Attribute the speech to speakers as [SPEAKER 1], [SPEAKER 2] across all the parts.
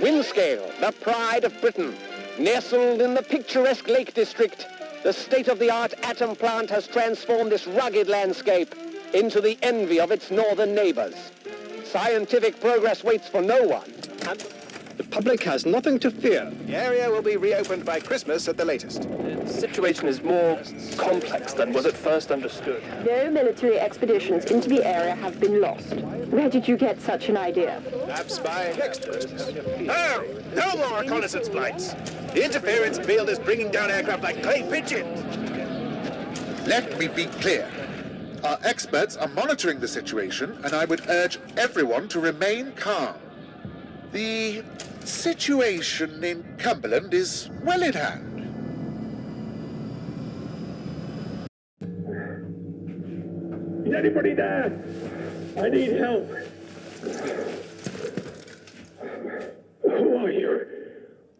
[SPEAKER 1] Windscale, the pride of Britain. Nestled in the picturesque Lake District, the state-of-the-art atom plant has transformed this rugged landscape into the envy of its northern neighbors. Scientific progress waits for no one, and
[SPEAKER 2] the public has nothing to fear.
[SPEAKER 3] The area will be reopened by Christmas at the latest.
[SPEAKER 4] The situation is more complex than was at first understood.
[SPEAKER 5] No military expeditions into the area have been lost. Where did you get such an idea?
[SPEAKER 3] Perhaps by next Christmas. Oh, no more reconnaissance flights. The interference field is bringing down aircraft like clay pigeons.
[SPEAKER 6] Let me be clear. Our experts are monitoring the situation, and I would urge everyone to remain calm. The situation in Cumberland is well in hand.
[SPEAKER 7] Is anybody there? I need help. Who are you?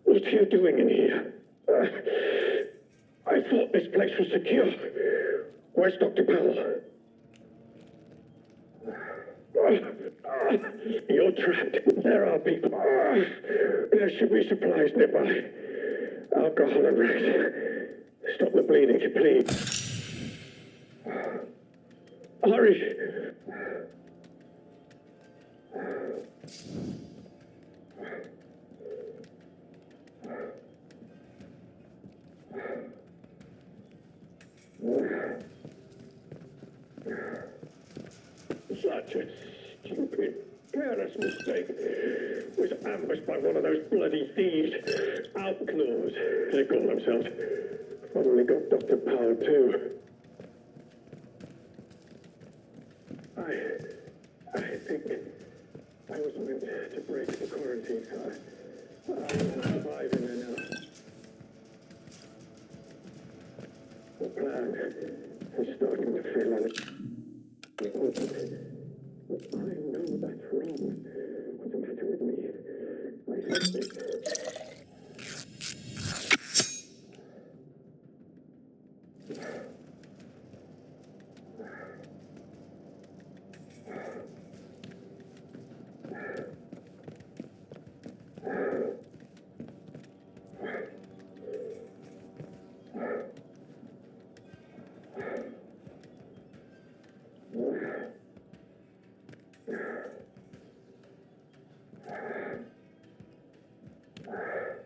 [SPEAKER 7] What are you doing in here? I thought this place was secure. Where's Dr. Powell? You're trapped. There are people. There should be supplies nearby. Alcohol and rest. Stop the bleeding, please. Hurry. Such a stupid, careless mistake. Was ambushed by one of those bloody thieves. Outlaws, they call themselves. Finally got Dr. Powell, too. I think I was meant to break the quarantine, so I'm surviving there now. The plan is starting to feel unimportant. I know that's wrong. What's the matter with me? I hate it.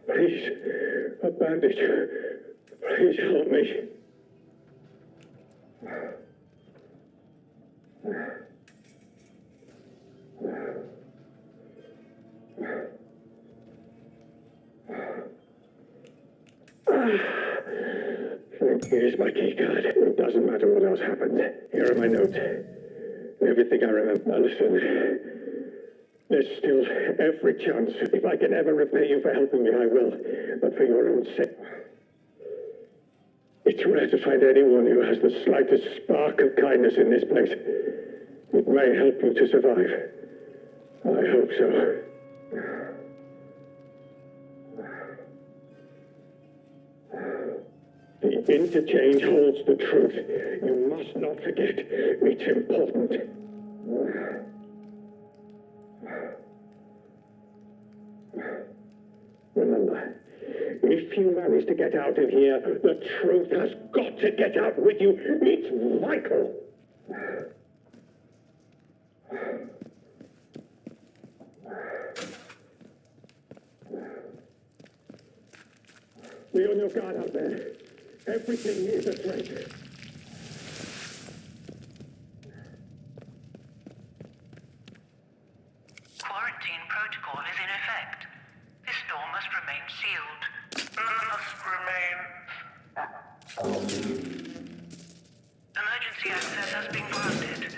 [SPEAKER 7] Please, a bandage. Please help me. Here's my key card. It doesn't matter what else happens. Here are my notes. Everything I remember. Now listen. There's still every chance. If I can ever repay you for helping me, I will. But for your own sake. It's rare to find anyone who has the slightest spark of kindness in this place. It may help you to survive. I hope so. The interchange holds the truth. You must not forget. It's important. Remember, if you manage to get out of here, the truth has got to get out with you. It's vital. Be on your guard out there. Everything is a threat.
[SPEAKER 8] Quarantine protocol is in effect. This door must remain sealed. Emergency access has been granted.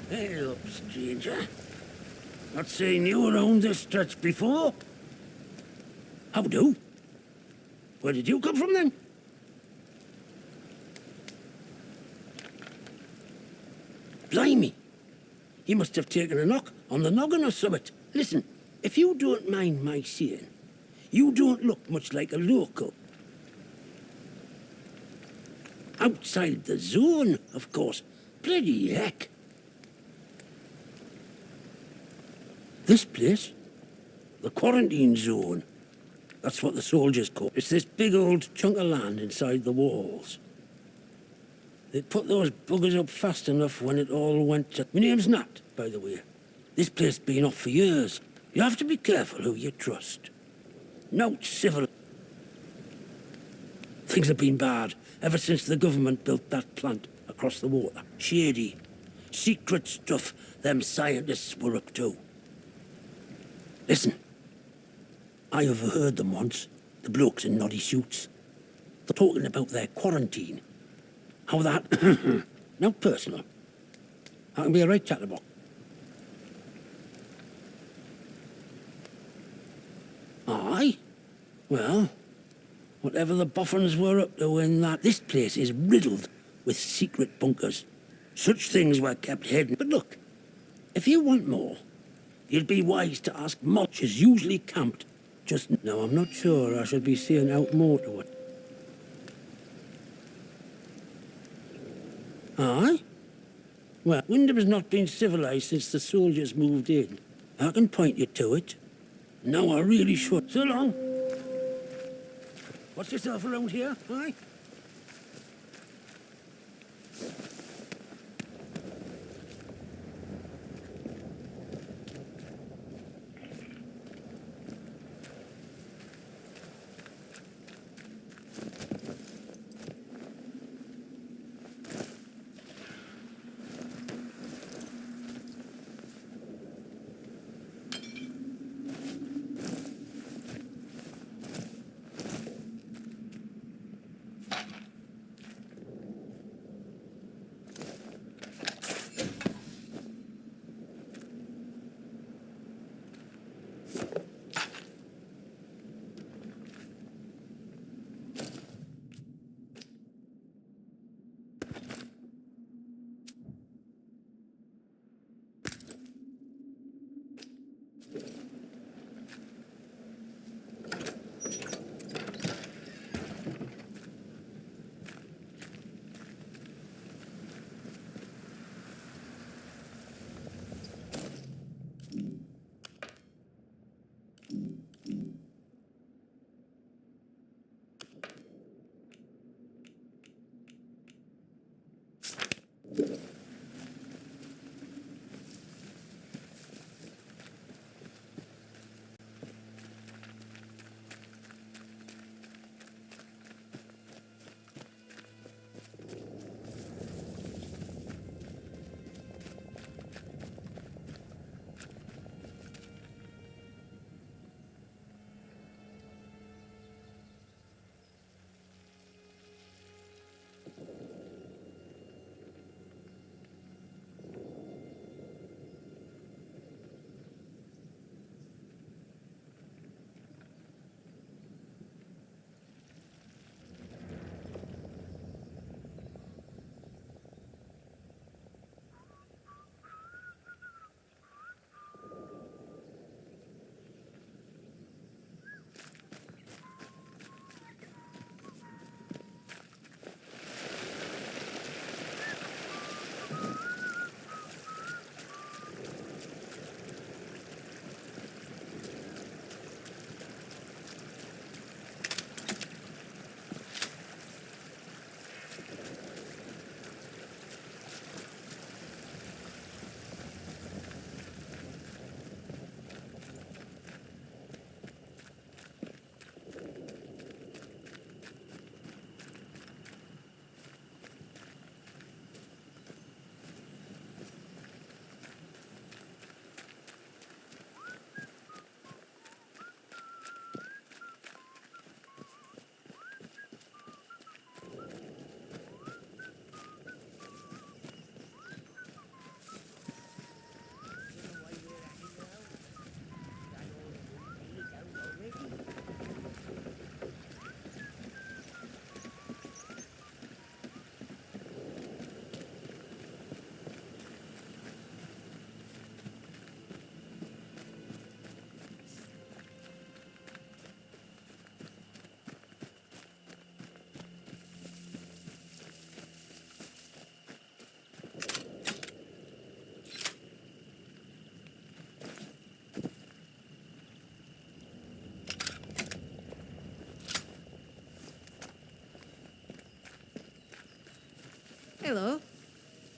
[SPEAKER 9] Hey up, stranger. Not seen you around this stretch before. How do? Where did you come from then? Blimey! You must have taken a knock on the noggin or something. Listen, if you don't mind my saying, you don't look much like a local. Outside the zone, of course. Bloody heck. This place? The quarantine zone. That's what the soldiers call it. It's this big old chunk of land inside the walls. They put those buggers up fast enough when it all went to... My name's Nat, by the way. This place has been off for years. You have to be careful who you trust. No civil... Things have been bad ever since the government built that plant across the water. Shady, secret stuff them scientists were up to. Listen, I overheard them once, the blokes in noddy suits. They're talking about their quarantine. How that... Now personal. I can be a right chatterbox. Aye? Well, whatever the boffins were up to in that... This place is riddled with secret bunkers. Such things were kept hidden. But look, if you want more, you'd be wise to ask Much is usually camped just... Now, I'm not sure I should be seeing out more to it. Aye? Well, Wyndham's not been civilized since the soldiers moved in. I can point you to it. No, I really should. So long. What's yourself around here, aye?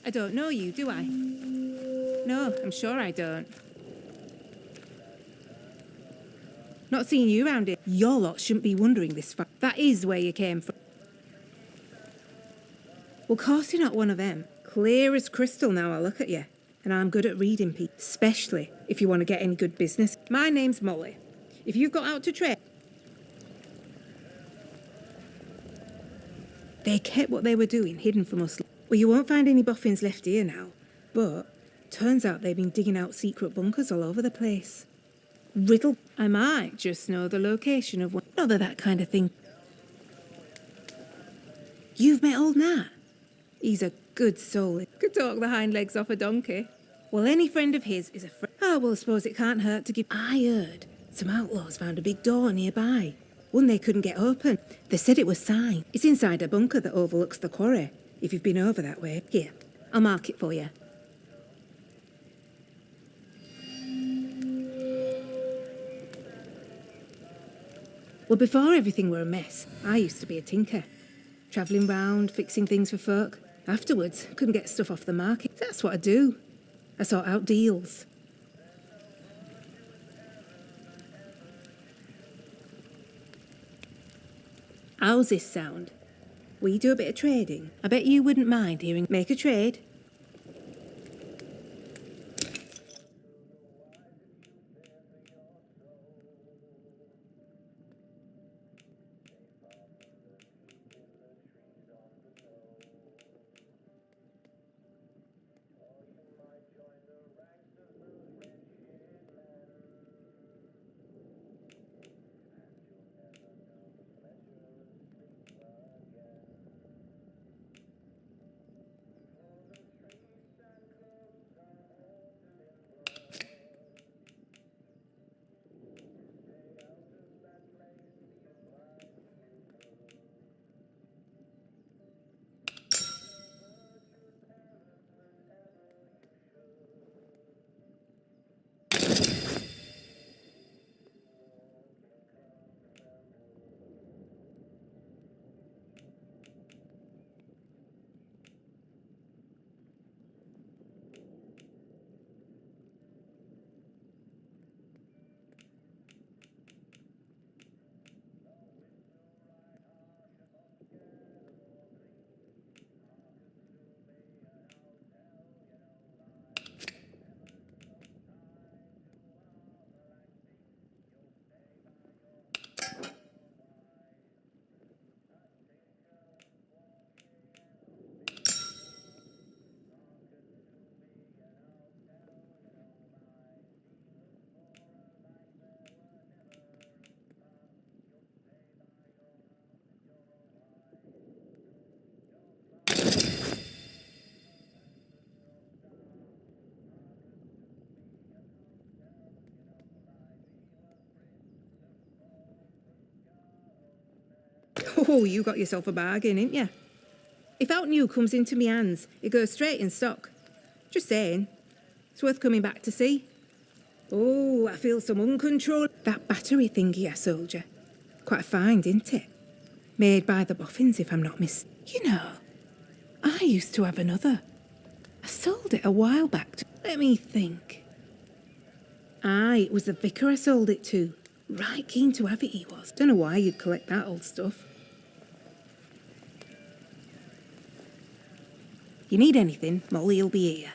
[SPEAKER 10] I don't know you, do I? No, I'm sure I don't. Not seeing you around here. Your lot shouldn't be wondering this fact. That is where you came from. Well, course you're not one of them. Clear as crystal now I look at you. And I'm good at reading people, especially if you want to get any good business. My name's Molly. If you've got out to trade... They kept what they were doing hidden from us. Well, you won't find any boffins left here now. But turns out they've been digging out secret bunkers all over the place. Riddle. I might just know the location of one. Not that kind of thing. You've met old Nat? He's a good soul. Could talk the hind legs off a donkey. Well, any friend of his is a friend. Oh, well, I suppose it can't hurt to give... I heard some outlaws found a big door nearby. One they couldn't get open. They said it was signed. It's inside a bunker that overlooks the quarry. If you've been over that way. Here, I'll mark it for you. Well, before everything were a mess, I used to be a tinker. Travelling round, fixing things for folk. Afterwards, couldn't get stuff off the market. That's what I do. I sort out deals. How's this sound? We do a bit of trading. I bet you wouldn't mind hearing make a trade. Oh, you got yourself a bargain, ain't you? If out new comes into me hands, it goes straight in stock. Just saying. It's worth coming back to see. Oh, I feel some uncontrolled... That battery thingy I sold you. Quite a find, isn't it? Made by the boffins, if I'm not You know, I used to have another. I sold it a while back. Let me think. Aye, it was the vicar I sold it to. Right keen to have it he was. Don't know why you'd collect that old stuff. You need anything, Molly'll be here.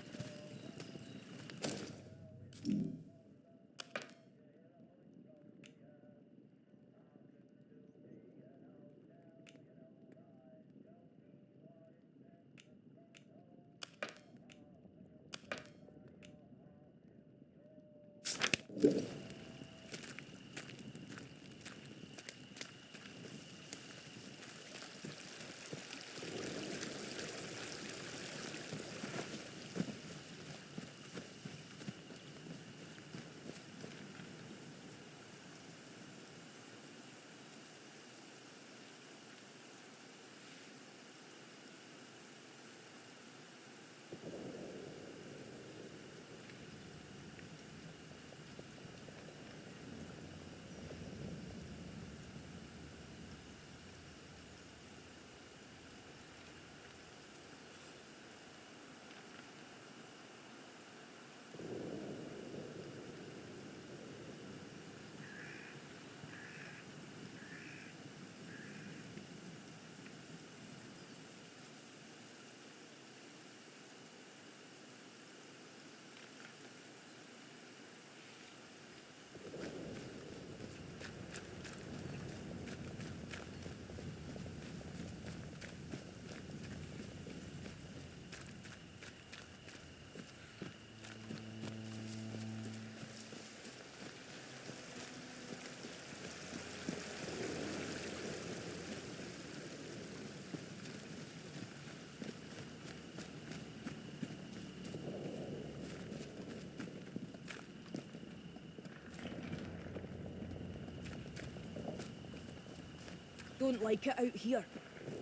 [SPEAKER 11] don't like it out here.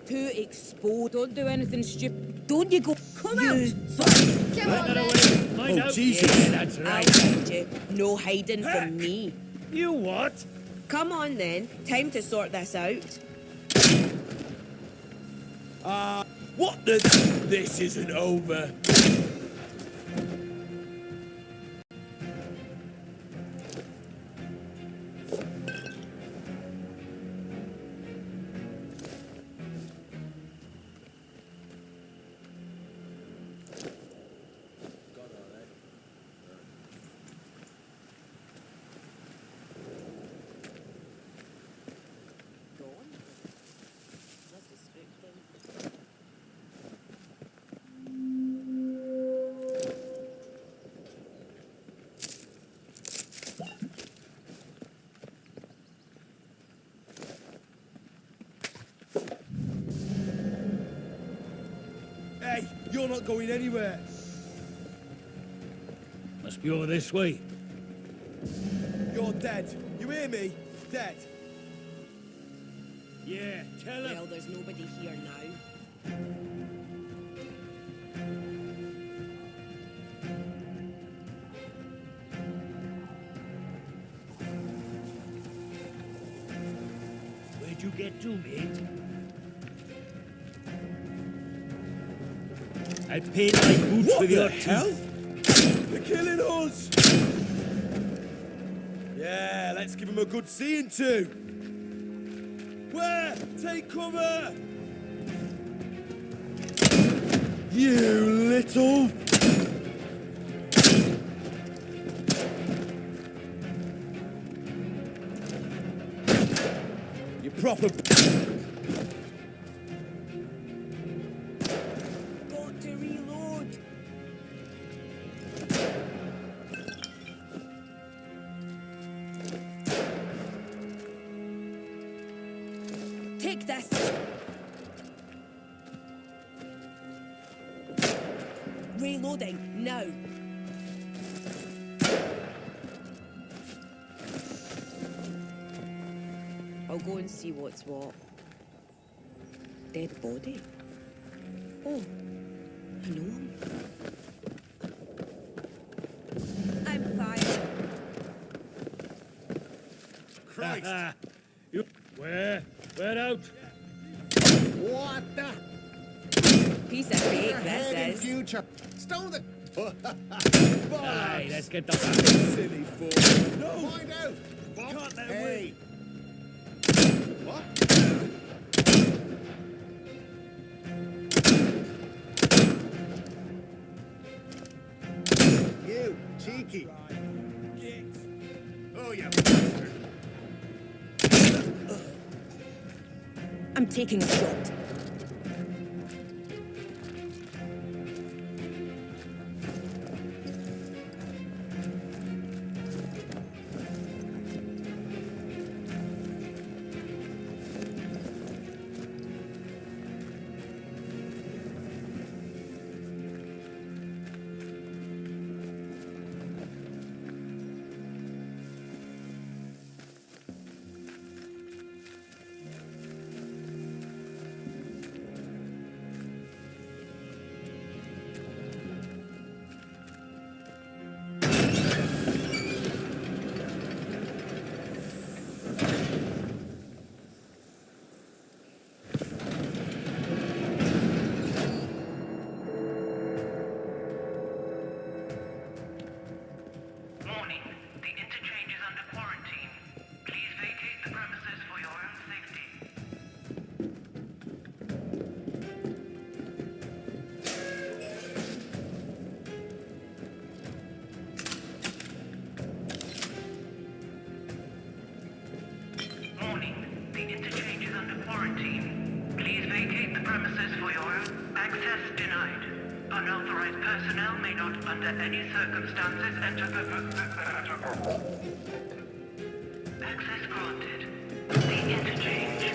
[SPEAKER 11] Too exposed. Don't do anything stupid. Don't you go. Come out! Come on, then.
[SPEAKER 9] Oh, Jesus.
[SPEAKER 11] Yeah, that's right. I'll hide you. No hiding from me.
[SPEAKER 9] You what?
[SPEAKER 11] Come on, then. Time to sort this out.
[SPEAKER 9] What the... This isn't over.
[SPEAKER 12] Hey, you're not going anywhere.
[SPEAKER 9] Must be over this way.
[SPEAKER 12] You're dead. You hear me? Dead.
[SPEAKER 9] Yeah, tell him.
[SPEAKER 11] Well, there's nobody here now.
[SPEAKER 9] Where'd you get to, mate? I paid my boots
[SPEAKER 12] What
[SPEAKER 9] with
[SPEAKER 12] the
[SPEAKER 9] your
[SPEAKER 12] hell?
[SPEAKER 9] teeth.
[SPEAKER 12] They're killing us! Yeah, let's give them a good seeing to. Where? Take cover! You little... You proper...
[SPEAKER 11] Got to reload. Take this. Reloading now. I'll go and see what's what. Dead body? Oh, I know him. I'm fine.
[SPEAKER 12] Christ!
[SPEAKER 9] You... Where out?
[SPEAKER 3] What the?
[SPEAKER 11] Piece of cake,
[SPEAKER 3] Head in
[SPEAKER 11] this is.
[SPEAKER 3] future. Stone the...
[SPEAKER 9] Aye, let's get the...
[SPEAKER 12] Silly fool. No!
[SPEAKER 3] Find out.
[SPEAKER 12] Can't let him
[SPEAKER 3] Hey.
[SPEAKER 12] win.
[SPEAKER 3] What? You, cheeky. Oh, you bastard.
[SPEAKER 11] I'm taking a shot.
[SPEAKER 8] Warning, the interchange is under quarantine. Please vacate the premises for your own safety. Warning, the interchange is under quarantine. Please vacate the premises for your own access denied. Unauthorized personnel may not, under any circumstances, enter access granted. The interchange.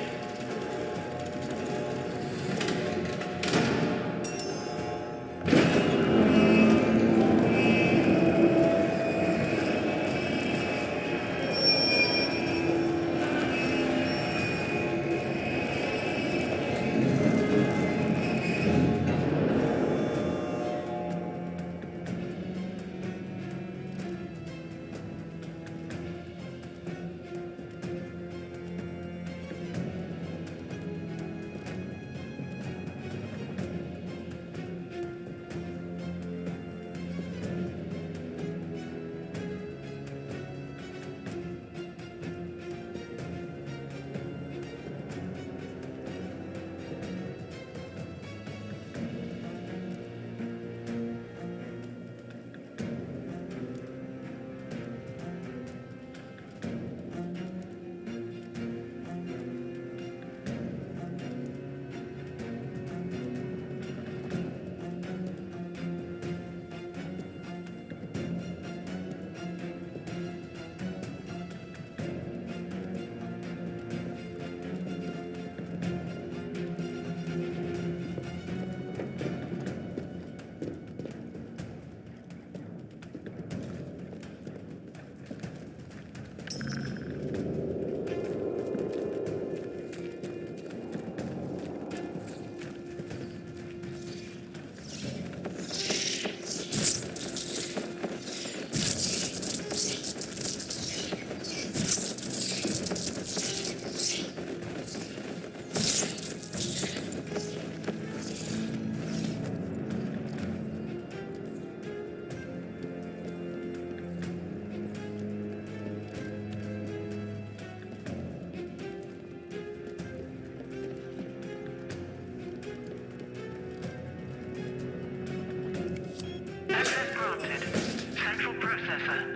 [SPEAKER 8] processor.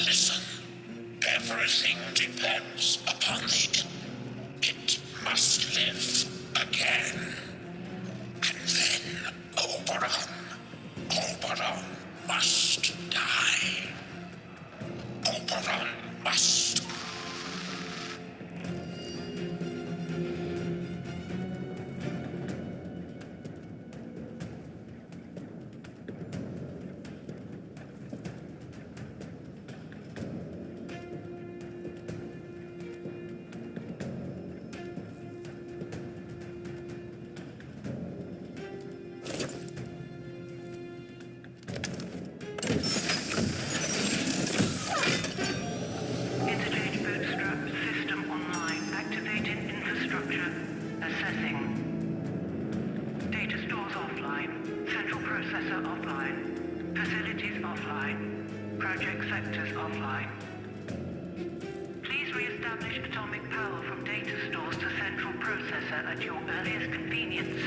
[SPEAKER 13] Listen. Everything depends upon the... It must live again. And then Oberon must die. Oberon must.
[SPEAKER 8] Interchange bootstrap system online. Activating infrastructure. Assessing. Data stores offline. Central processor offline. Facilities offline. Project sectors offline. Please re-establish atomic power from data stores to central processor at your earliest convenience.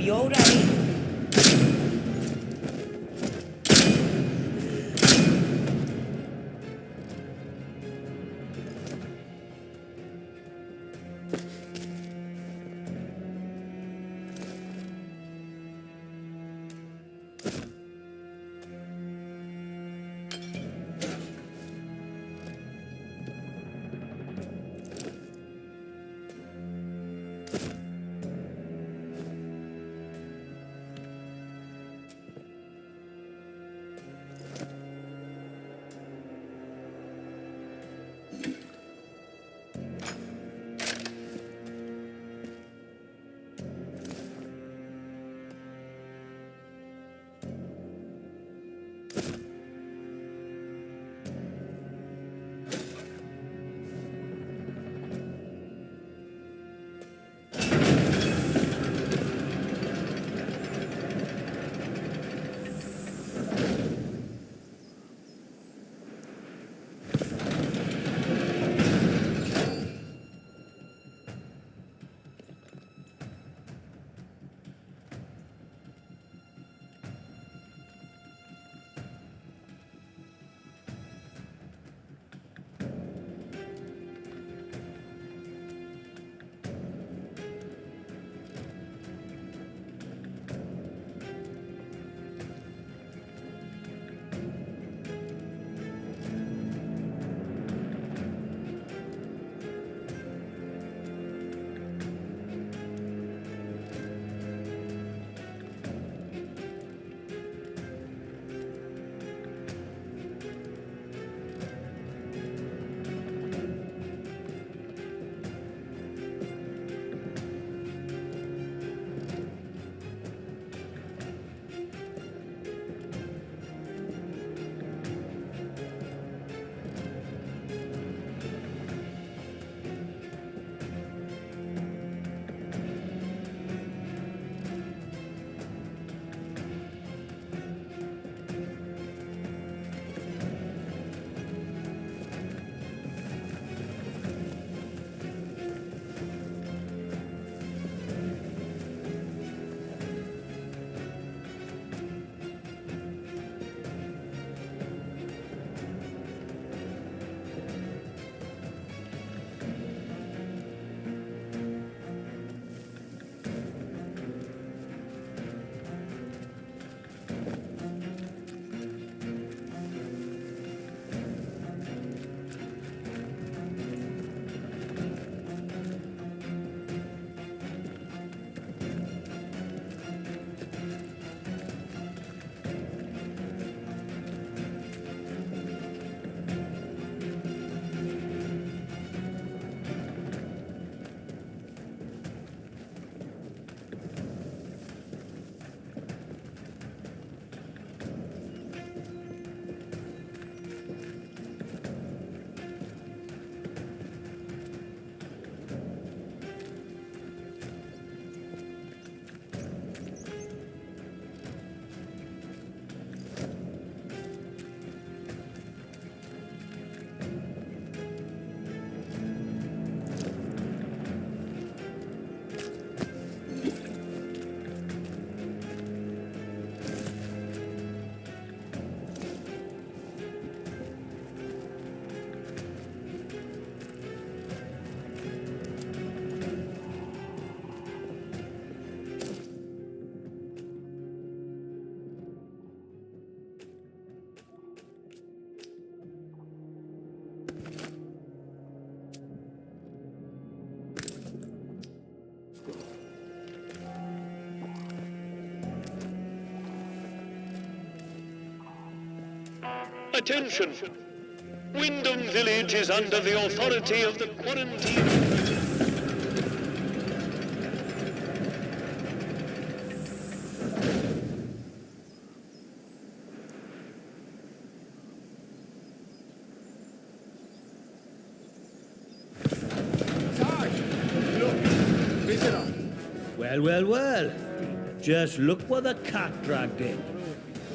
[SPEAKER 11] be all right.
[SPEAKER 14] Attention! Wyndham Village is under the authority of the quarantine.
[SPEAKER 15] Well, well, well. Just look what the cat dragged in.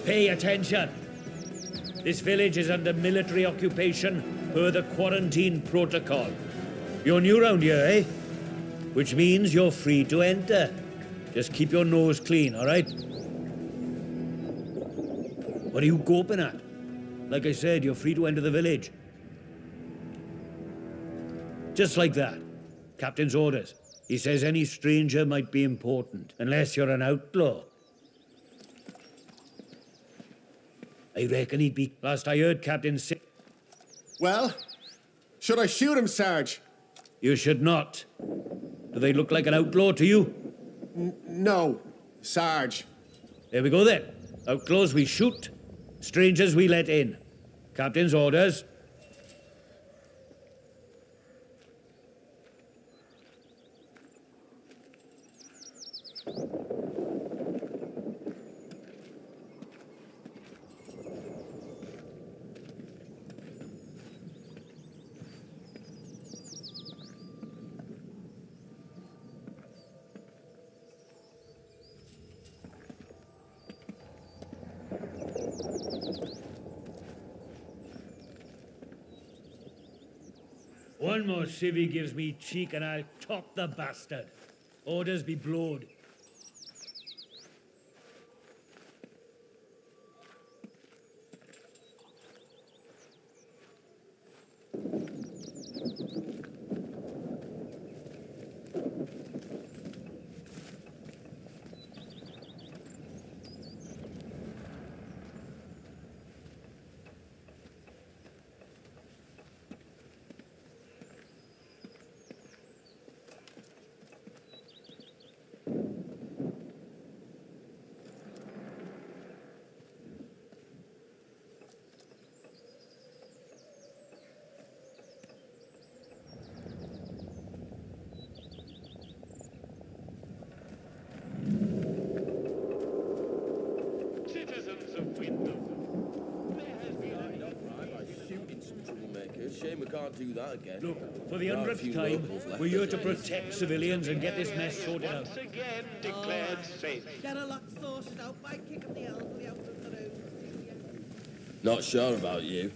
[SPEAKER 15] Pay attention. This village is under military occupation per the quarantine protocol. You're new round here, eh? Which means you're free to enter. Just keep your nose clean, all right? What are you gaping at? Like I said, you're free to enter the village. Just like that. Captain's orders. He says any stranger might be important, unless you're an outlaw. I reckon he'd be... Last I heard, Captain say...
[SPEAKER 16] Well, should I shoot him, Sarge?
[SPEAKER 15] You should not. Do they look like an outlaw to you?
[SPEAKER 16] No, Sarge.
[SPEAKER 15] There we go then. Outlaws we shoot, strangers we let in. Captain's orders. One more civvy gives me cheek and I'll top the bastard. Orders be blowed.
[SPEAKER 17] Shame we can't do that again.
[SPEAKER 15] Look, for the 100th time, we're here to protect civilians and get this mess sorted out.
[SPEAKER 14] Once again declared safe.
[SPEAKER 11] Get a lot sorted out by kicking the elderly out of the room.
[SPEAKER 17] Not sure about you.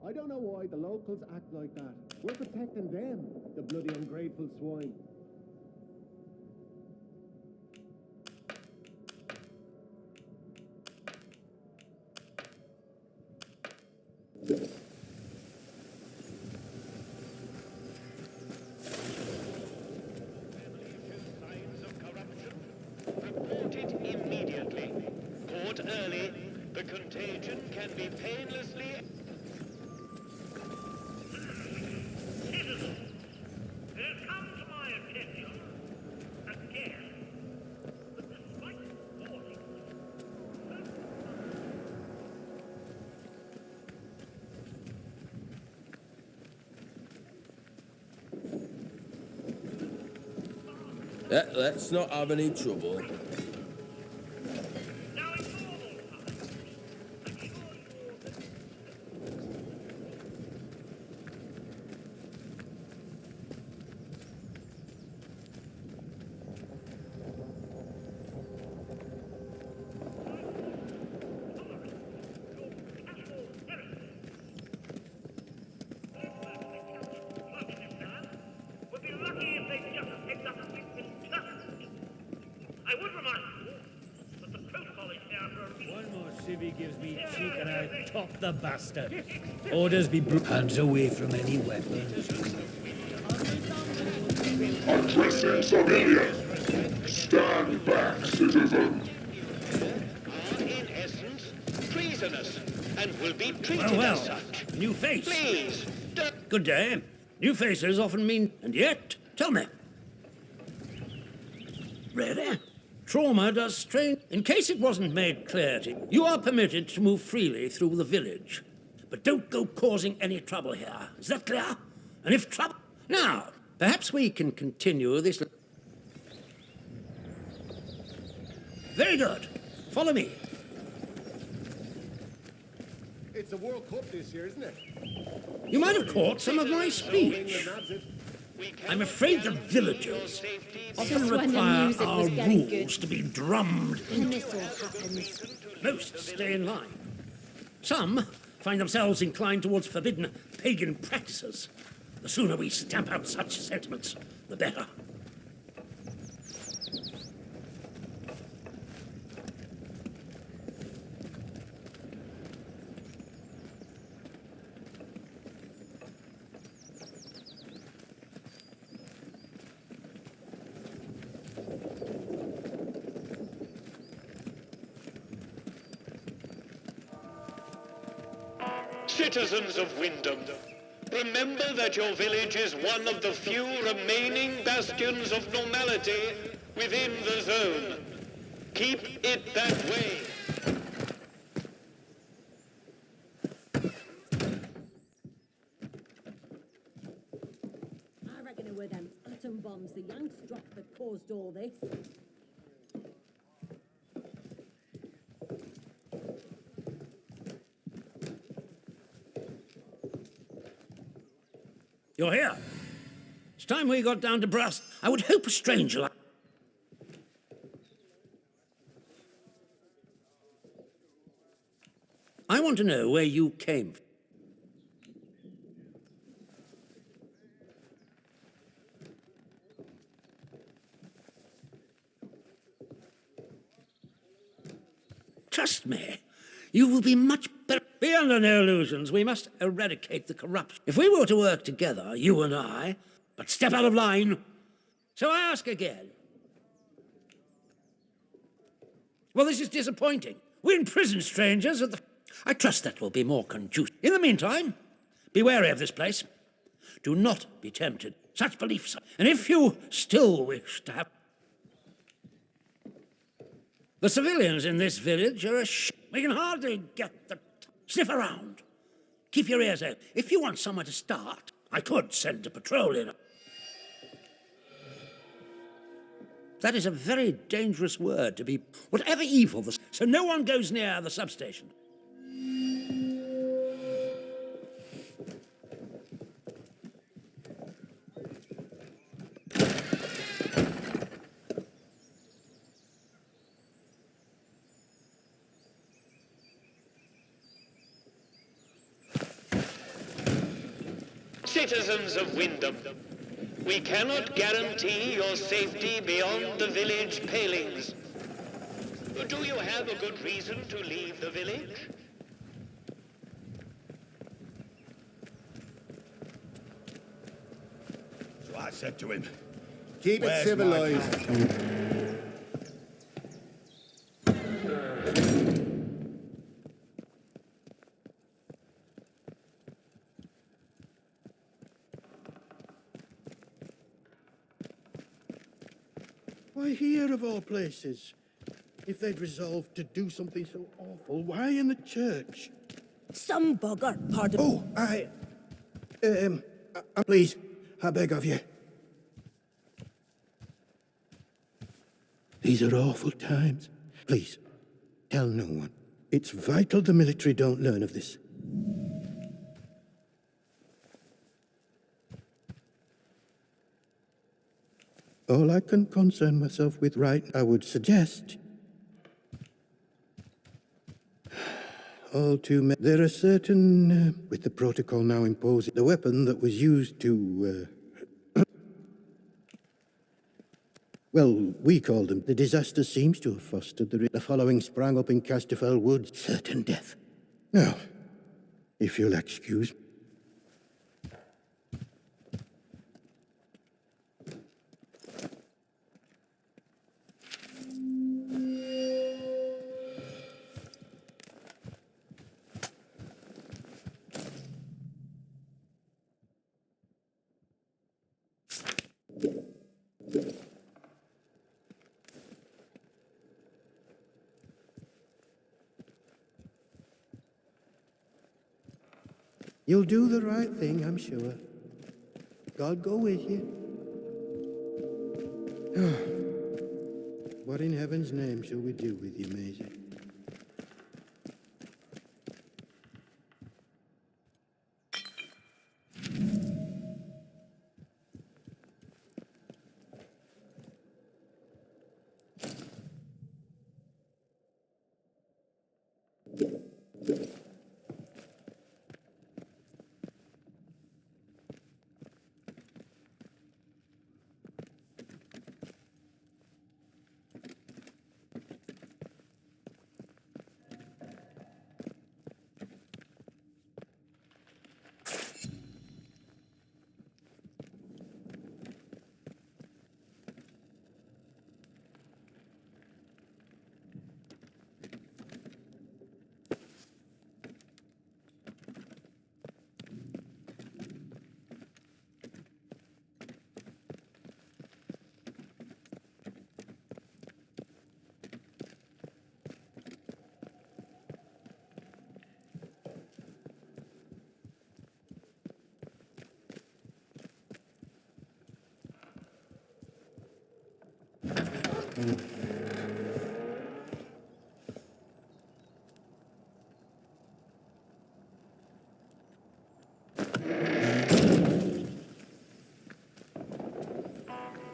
[SPEAKER 18] I don't know why the locals act like that. We're protecting them, the bloody ungrateful swine.
[SPEAKER 14] Report it immediately. Caught early, the contagion can be painlessly...
[SPEAKER 17] Let's not have any trouble.
[SPEAKER 15] Gives me cheek and I'll top the bastard. Orders be hands away from any weapons.
[SPEAKER 13] Addressing civilian. Stand back, citizen.
[SPEAKER 14] Are in essence treasonous and will be treated
[SPEAKER 9] Well,
[SPEAKER 14] as such.
[SPEAKER 9] new face.
[SPEAKER 14] Please,
[SPEAKER 9] Good day. New faces often mean... And yet, tell me. Ready? Trauma does strain. In case it wasn't made clear to you, you are permitted to move freely through the village. But don't go causing any trouble here. Is that clear? And if trouble... Now, perhaps we can continue this... Very good. Follow me.
[SPEAKER 16] It's the World Cup this year, isn't it?
[SPEAKER 9] You might have caught some of my speech. I'm afraid the villagers often require our rules to be drummed into. Most stay in line. Some find themselves inclined towards forbidden pagan practices. The sooner we stamp out such sentiments, the better.
[SPEAKER 14] Citizens of Wyndham, remember that your village is one of the few remaining bastions of normality within the zone. Keep it that way.
[SPEAKER 11] I reckon it were them atom bombs the Yanks dropped that caused all this.
[SPEAKER 9] You're here. It's time we got down to brass. I would hope a stranger like... I want to know where you came from. Trust me, you will be much better. Be under no illusions. We must eradicate the corruption. If we were to work together, you and I, but step out of line. So I ask again. Well, this is disappointing. We imprison strangers at the... I trust that will be more conducive. In the meantime, be wary of this place. Do not be tempted. Such beliefs. And if you still wish to have... The civilians in this village are we can hardly get the... Sniff around. Keep your ears open. If you want somewhere to start, I could send a patrol in. That is a very dangerous word to be... Whatever evil the... So no one goes near the substation.
[SPEAKER 14] Citizens of Wyndham, we cannot guarantee your safety beyond the village palings. Do you have a good reason to leave the village?
[SPEAKER 12] So I said to him,
[SPEAKER 16] Keep it
[SPEAKER 12] "Where's
[SPEAKER 16] civilized."
[SPEAKER 12] Why here of all places? If they'd resolved to do something so awful, why in the church?
[SPEAKER 11] Some bugger, pardon.
[SPEAKER 12] Oh, please, I beg of you. These are awful times. Please, tell no one. It's vital the military don't learn of this. All I can concern myself with right, I would suggest. All too many. There are certain, with the protocol now imposed, the weapon that was used to, well, we called them. The disaster seems to have fostered the following sprang up in Casterfell Woods. Certain death. Now, if you'll excuse me. You'll do the right thing, I'm sure. God go with you. What in heaven's name shall we do with you, Maisie?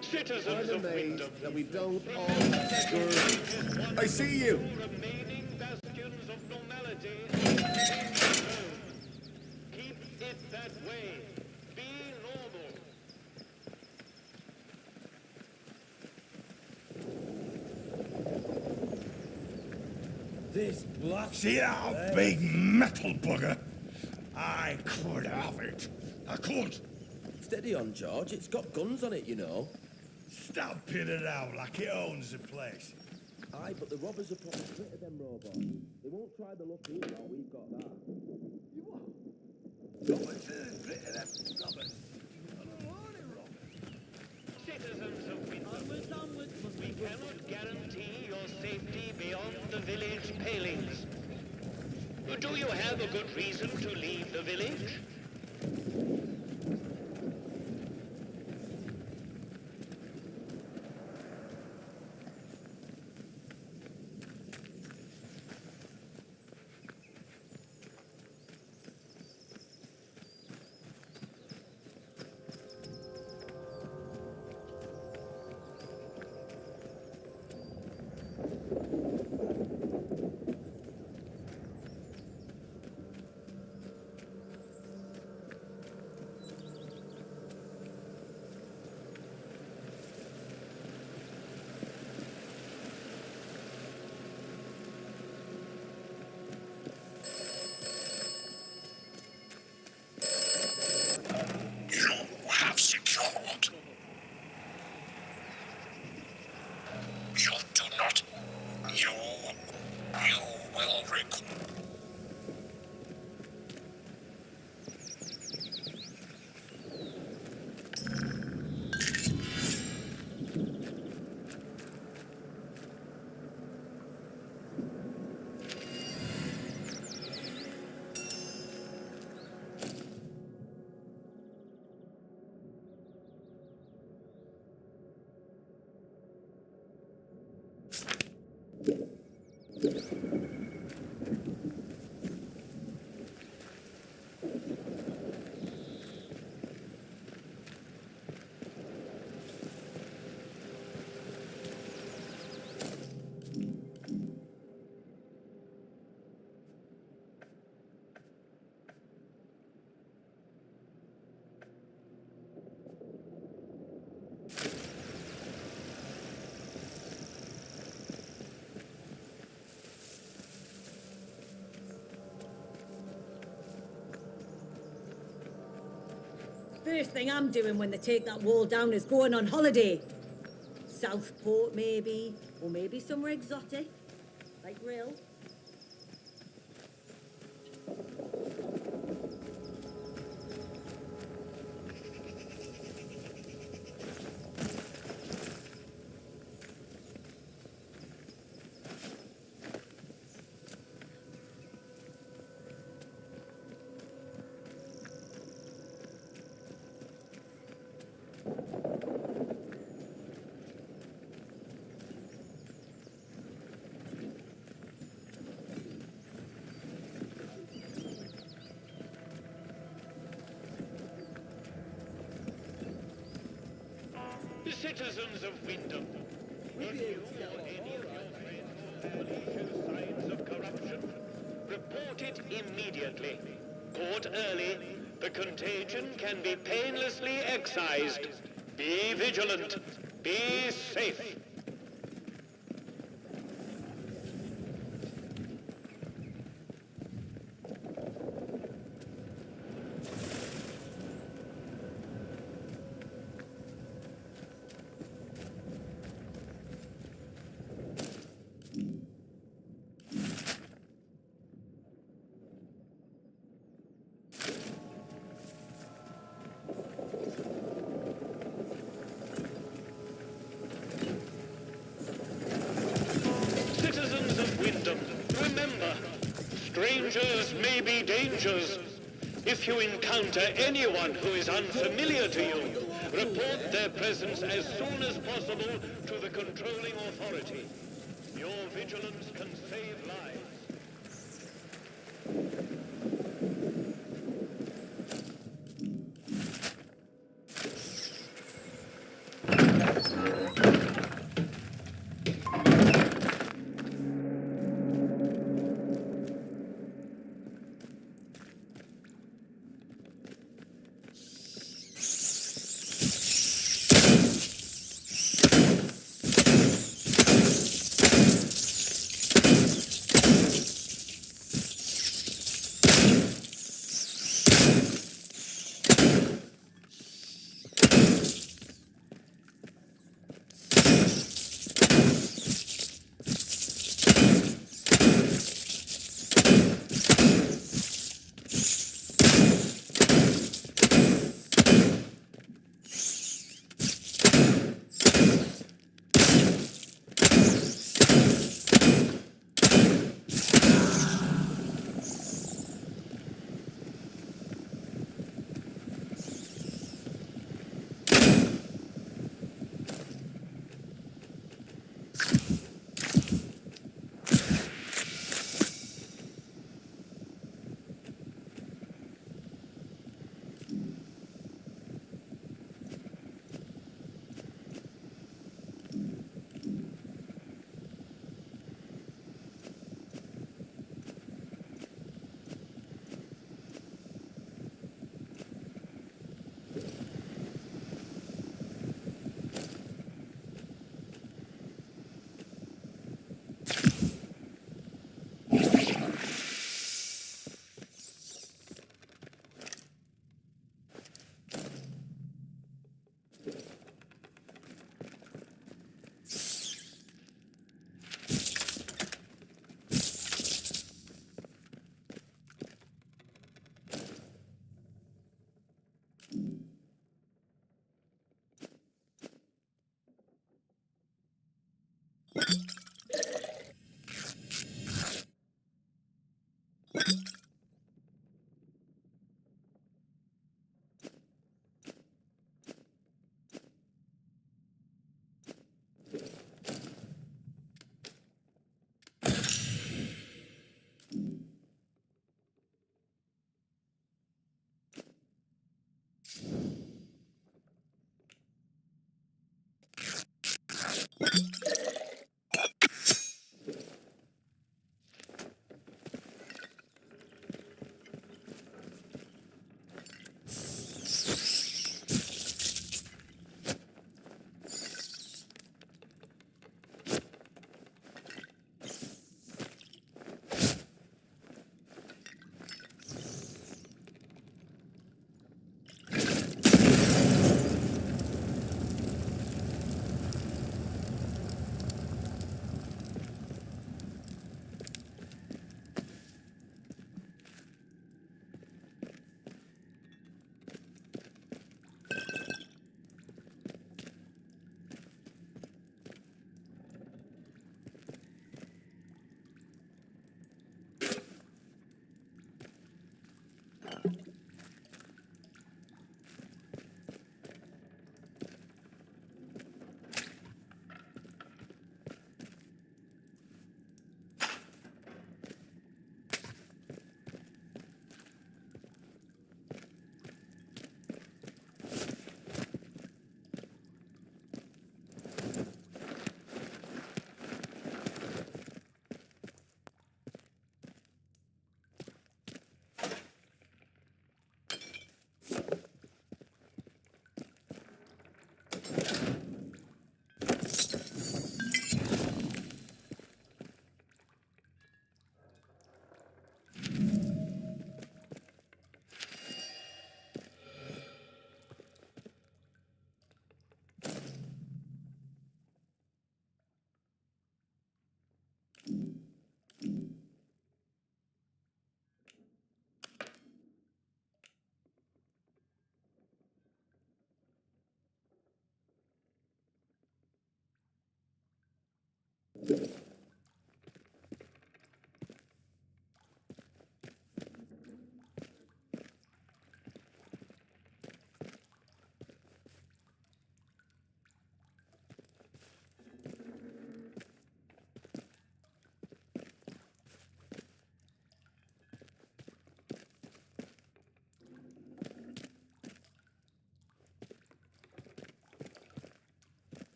[SPEAKER 14] Citizens of Wyndham,
[SPEAKER 18] that we don't all I see you.
[SPEAKER 14] remaining bastions of normality. Keep it that way. Be normal.
[SPEAKER 15] This block.
[SPEAKER 3] See that big metal bugger? I could have it. I could.
[SPEAKER 17] Steady on, George. It's got guns on it, you know.
[SPEAKER 3] Stamping it out like it owns the place.
[SPEAKER 17] Aye, but the robbers are probably rid of them robots. They won't try the luck here while we've got that.
[SPEAKER 14] Citizens of Wyndham, we cannot guarantee your safety beyond the village palings. Do you have a good reason to leave the village?
[SPEAKER 11] First thing I'm doing when they take that wall down is going on holiday. Southport, maybe. Or maybe somewhere exotic. Like Rill.
[SPEAKER 14] Citizens of Wyndham, if you or any of your friends early show signs of corruption, report it immediately. Caught early, the contagion can be painlessly excised. Be vigilant. Be safe. Citizens of Wyndham, remember, strangers may be dangers. If you encounter anyone who is unfamiliar to you, report their presence as soon as possible to the controlling authority. Your vigilance can save lives.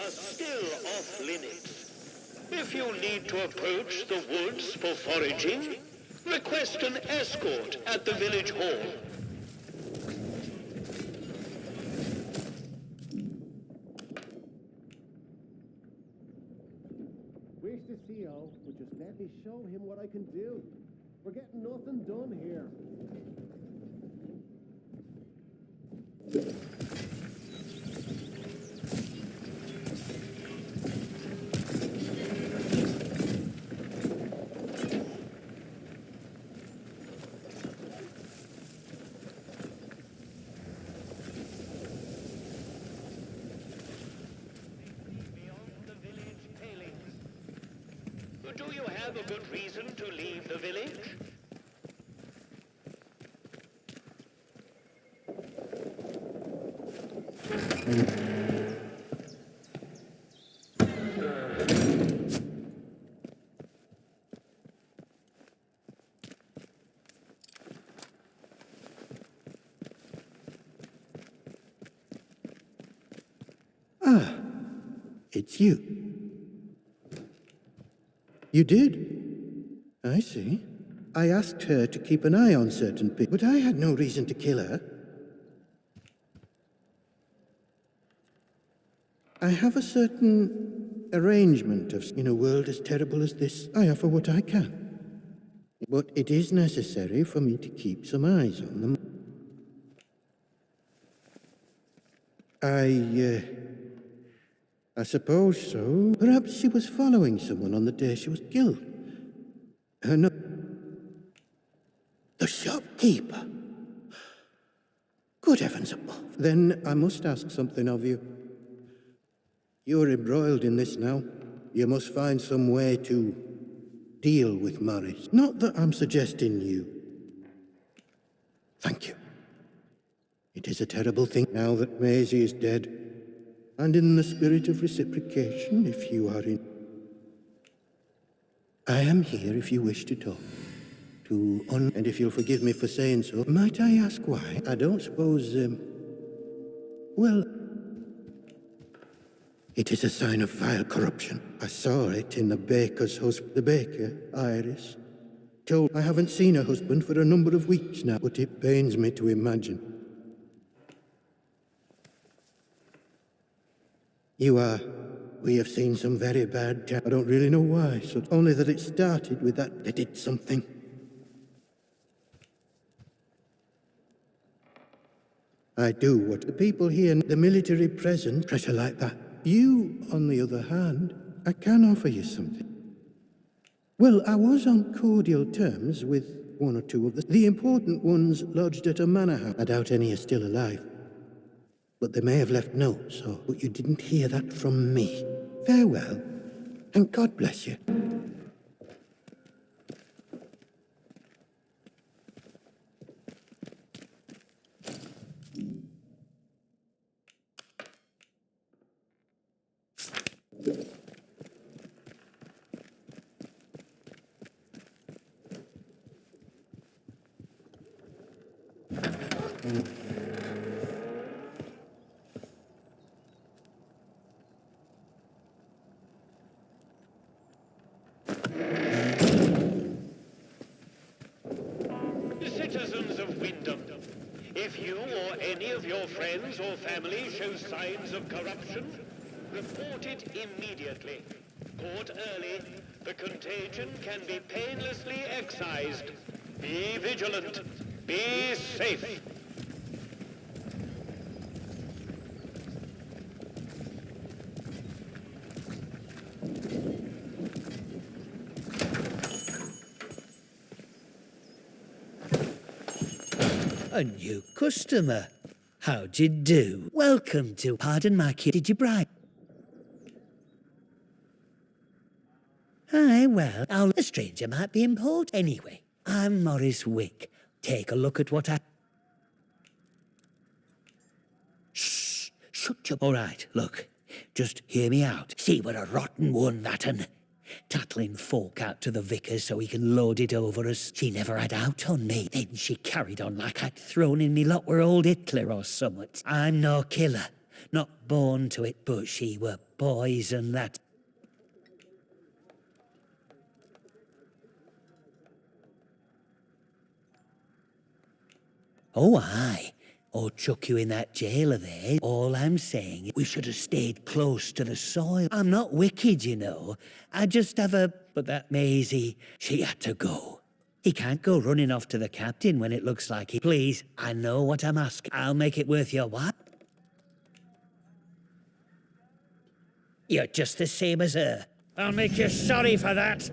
[SPEAKER 14] are still off limits. If you need to approach the woods for foraging, request an escort at the village hall.
[SPEAKER 18] Wish the CEO would just let me show him what I can do. We're getting nothing done here.
[SPEAKER 14] Do you have a good reason to leave the village?
[SPEAKER 12] Ah, it's you. You did? I see. I asked her to keep an eye on certain people, but I had no reason to kill her. I have a certain arrangement of, in a world as terrible as this, I offer what I can. But it is necessary for me to keep some eyes on them. I suppose so. Perhaps she was following someone on the day she was killed. No. The shopkeeper. Good heavens above. Then I must ask something of you. You're embroiled in this now. You must find some way to deal with Morris. Not that I'm suggesting you. Thank you. It is a terrible thing now that Maisie is dead. And in the spirit of reciprocation, if you are in... I am here if you wish to talk. And if you'll forgive me for saying so, might I ask why? I don't suppose, well... It is a sign of vile corruption. I saw it in the baker's husband, the baker, Iris. Told I haven't seen her husband for a number of weeks now, but it pains me to imagine. We have seen some very bad times. I don't really know why, so only that it started with that they did something. I do what the people here, the military presence, pressure like that. You, on the other hand, I can offer you something. Well, I was on cordial terms with one or two of the important ones lodged at a manor house. I doubt any are still alive. But they may have left notes, but you didn't hear that from me. Farewell, and God bless you.
[SPEAKER 14] Citizens of Wyndham, if you or any of your friends or family show signs of corruption, report it immediately. Caught early, the contagion can be painlessly excised. Be vigilant. Be safe.
[SPEAKER 19] A new customer. How'd you do? Welcome to... Pardon my kid. Did you bribe? Aye, well, a stranger might be important. Anyway, I'm Morris Wick. Take a look at what I... Shh! Shut your... All right, look. Just hear me out. See, we're a rotten one, that un. Tattling folk out to the vicar's so he can load it over us. She never had out on me. Then she carried on like I'd thrown in me lot were old Hitler or summat. I'm no killer. Not born to it, but she were poison that. Oh, aye. Or chuck you in that jailer there. All I'm saying, we should have stayed close to the soil. I'm not wicked, you know. I just have a... But that Maisie, she had to go. He can't go running off to the captain when it looks like he... Please, I know what I'm asking. I'll make it worth your while. You're just the same as her. I'll make you sorry for that.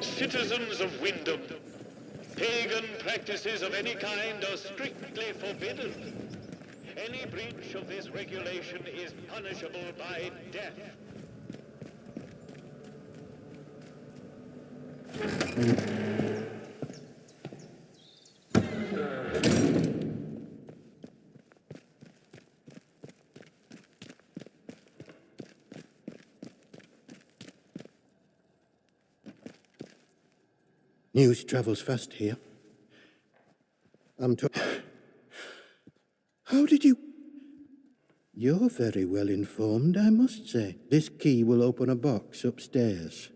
[SPEAKER 14] Citizens of Wyndham, pagan practices of any kind are strictly forbidden. Any breach of this regulation is punishable by death.
[SPEAKER 12] News travels fast here. How did you... You're very well informed, I must say. This key will open a box upstairs.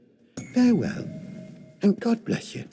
[SPEAKER 12] Farewell, and God bless you.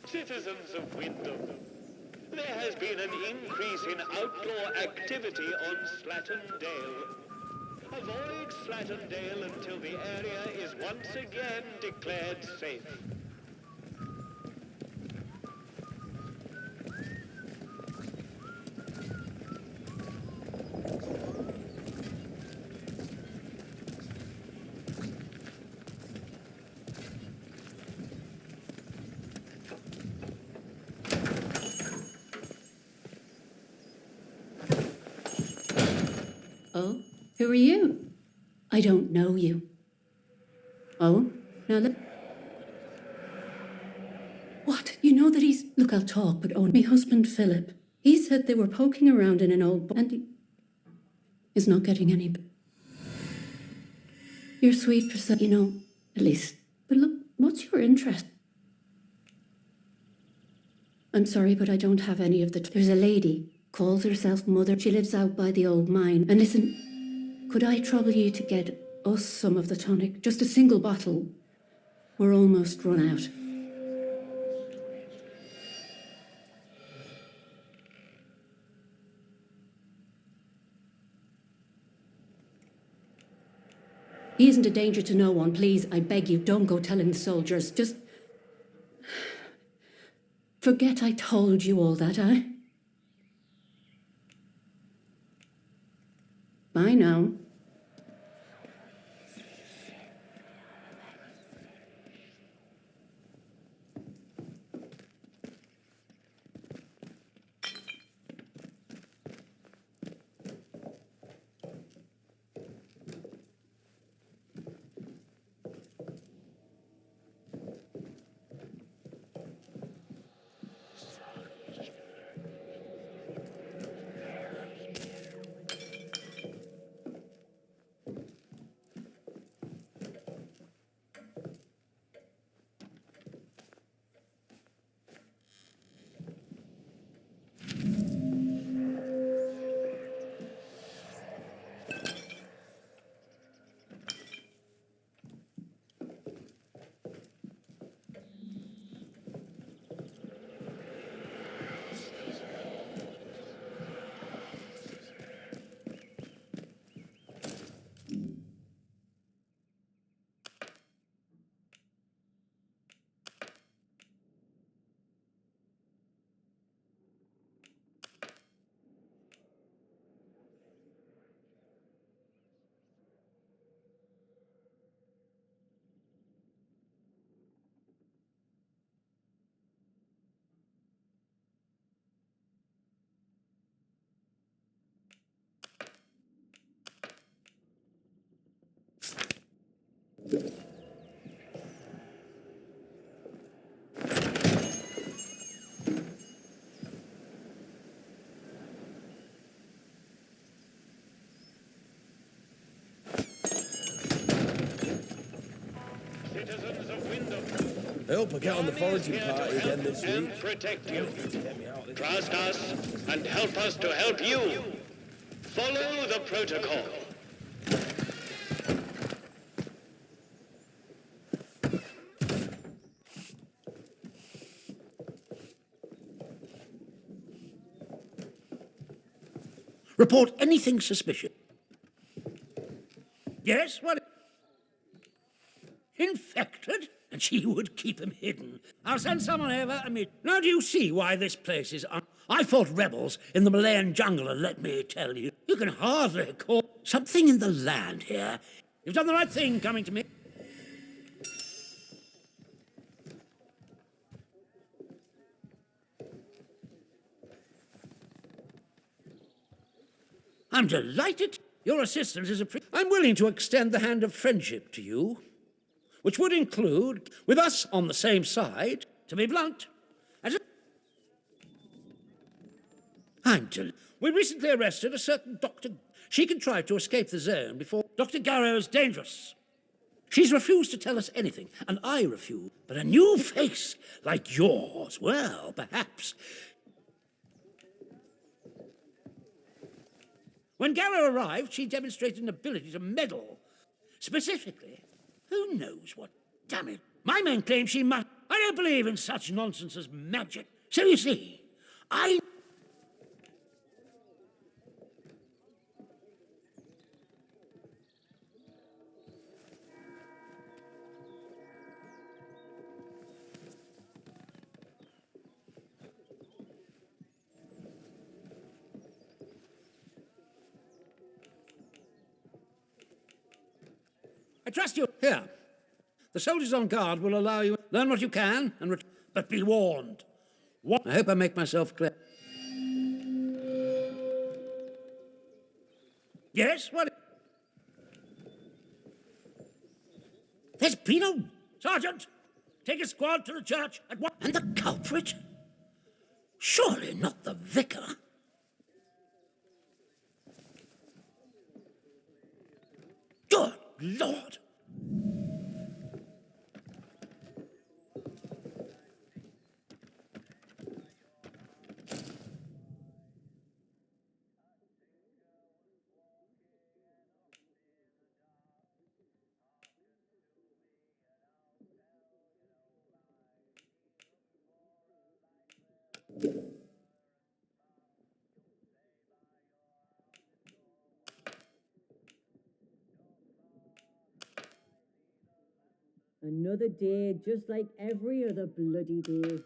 [SPEAKER 14] Citizens of Wyndham, there has been an increase in outdoor activity on Slatton Dale. Avoid Slatton Dale until the area is once again declared safe.
[SPEAKER 20] Oh, who are you? I don't know you. Oh, now look. What? You know that he's... Look, I'll talk, but oh, my husband, Philip. He said they were poking around in an old... and he is not getting any... You're sweet for some, you know, at least. But look, what's your interest? I'm sorry, but I don't have any of the... There's a lady, calls herself Mother. She lives out by the old mine. And listen, could I trouble you to get us some of the tonic? Just a single bottle. We're almost run out. He isn't a danger to no one. Please, I beg you, don't go telling the soldiers. Just... forget I told you all that, eh? Bye now.
[SPEAKER 17] I hope I get on the foraging party again this week.
[SPEAKER 14] And protect you. Trust us and help us to help you. Follow the protocol.
[SPEAKER 9] Report anything suspicious. Yes, what? Infected? And she would keep him hidden. I'll send someone over and meet. Now do you see why this place is I fought rebels in the Malayan jungle, and let me tell you, you can hardly call something in the land here. You've done the right thing coming to me. I'm delighted. Your assistance is I'm willing to extend the hand of friendship to you, which would include, with us on the same side, to be blunt, we recently arrested a certain Dr. She contrived to escape the zone before Dr. Garrow's dangerous. She's refused to tell us anything, and I refuse. But a new face like yours, well, perhaps. When Gara arrived, she demonstrated an ability to meddle. Specifically, who knows what? Damn it. My men claim she must. I don't believe in such nonsense as magic. So you see, I trust you. Here. The soldiers on guard will allow you learn what you can, but be warned. I hope I make myself clear. Yes, what? There's been a... Sergeant, take a squad to the church at once. And the culprit? Surely not the vicar. Good Lord!
[SPEAKER 11] Another day, just like every other bloody day.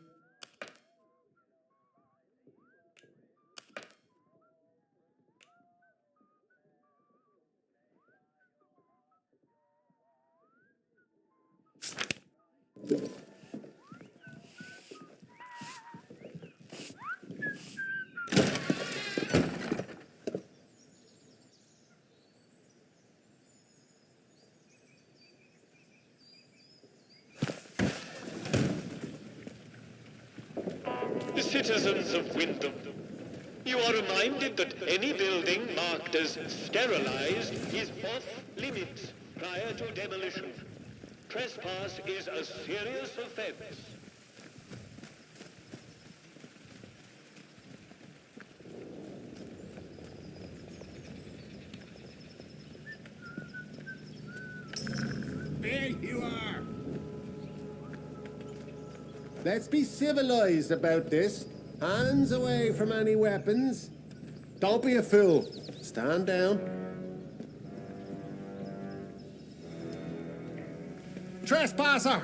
[SPEAKER 14] The citizens of Wyndham, you are reminded that any building marked as sterilized is off limits prior to demolition. Trespass is a serious offense.
[SPEAKER 18] There you are. Let's be civilized about this. Hands away from any weapons. Don't be a fool. Stand down. Trespasser!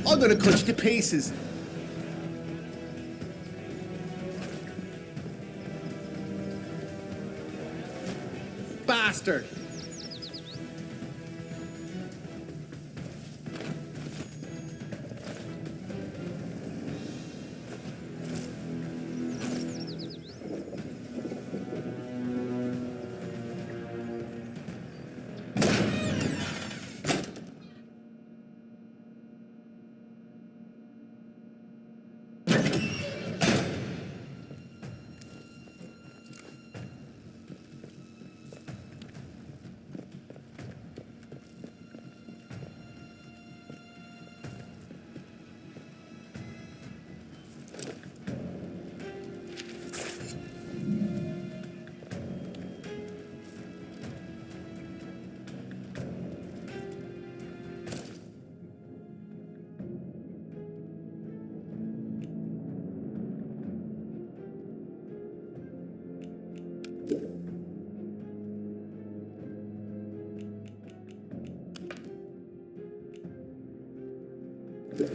[SPEAKER 18] I'm gonna cut you to pieces. Bastard!
[SPEAKER 7] Yeah.